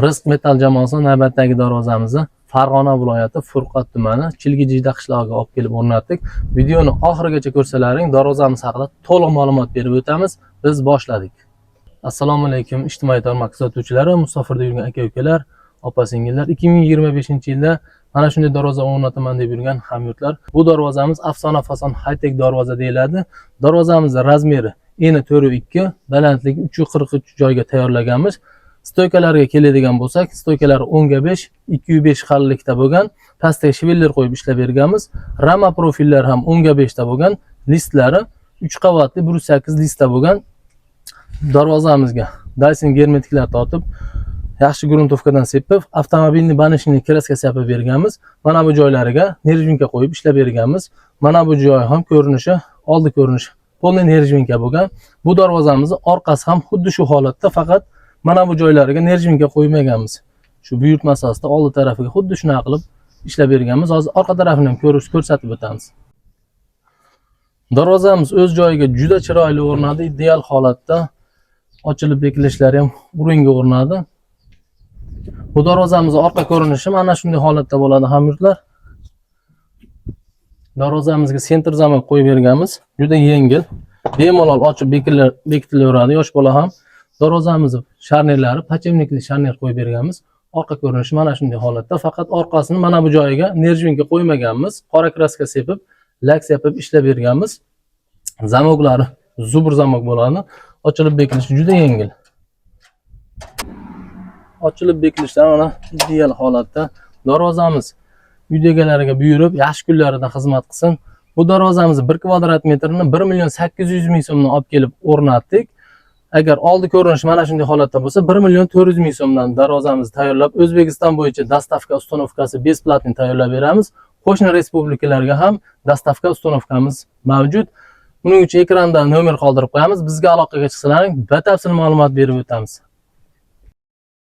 Rizq Metal jamoasi navbatdagi darvozamizni Farg'ona viloyati Furqat tumani Chilgijida qishlog'iga olib kelib o'rnatdik. Videoni oxirigacha ko'rsalaring darvozamiz haqida to'liq ma'lumot berib o'tamiz. Biz boshladik. Assalomu alaykum ijtimoiy tarmoq kuzatuvchilari, musofirda yurgan aka-ukalar, opa-singillar. 2025-yilda mana shunday darvoza o'rnataman deb yurgan hamyurtlar. Bu darvozamiz afsona fason high-tech darvoza deyiladi. Darvozamizning razmeri eni 4.2, balandligi 3.43 joyga tayyorlaganmiz. Stoykalarga keladigan bo'lsak, stoykalar 10/5, 2/5 xallikda bo'lgan, pastga shiveller qo'yib ishlab berganmiz. Rama profillar ham 10/5 da bo'lgan, listlari 3 qavatli 1.8 listda bo'lgan. Darvozamizga Dyson germetiklar tortib, yaxshi gruntovkadan sepib, avtomobilni banishini kraskasi yapib berganmiz. Mana bu joylariga nerjvinka qo'yib ishlab berganmiz. Mana bu joy ham ko'rinishi, oldi ko'rinishi polniy nerjvinka bo'lgan. Bu darvozamizning orqasi ham xuddi shu holatda, faqat mana bu joylariga nerjvinka qo'ymaganmiz. Shu buyurtma asosida oldi tarafiga xuddi shunaqa qilib ishlab berganmiz. Hozir orqa tarafini ham ko'rsatib o'tamiz. Darvozamiz o'z joyiga juda chiroyli o'rnadi, ideal holatda. Ochilib bekilishlari ham o'ringa o'rnadi. Bu darvozamizning orqa ko'rinishi mana shunday holatda bo'ladi hamyurtlar. Darvozamizga sentr zamok qo'yib berganmiz. Juda yengil, bemalol ochib bekitilaveradi yosh bola ham. Darvozamizning sharnirlari pachemnikli sharnir qo'yib berganmiz. Orqa ko'rinishi mana shunday holatda, faqat orqasini mana bu joyiga nerjvinka qo'ymaganmiz. Qora kraska sepib, laks yapib ishlab berganmiz. Zamoklari zubr zamok bo'ladi. Ochilib bekilishi juda yengil. Ochilib bekilishlar mana ideal holatda. Darvozamiz uy egalariga buyurib, yaxshi kunlarida xizmat qilsin. Bu darvozamiz 1 kvadrat metrini 1.800.000 so'mdan olib kelib o'rnatdik. Agar oldi ko'rinish mana shunday holatda bo'lsa, 1.400.000 so'mdan darvozamizni tayyorlab, O'zbekiston bo'yicha dastavka ustanovkasi besplatni tayyorlab beramiz. Qo'shni respublikalarga ham dastavka ustanovkamiz mavjud. Buning uchun ekranda nomer qoldirib qo'yamiz. Bizga aloqaga chiqsalaring, batafsil ma'lumot berib o'tamiz.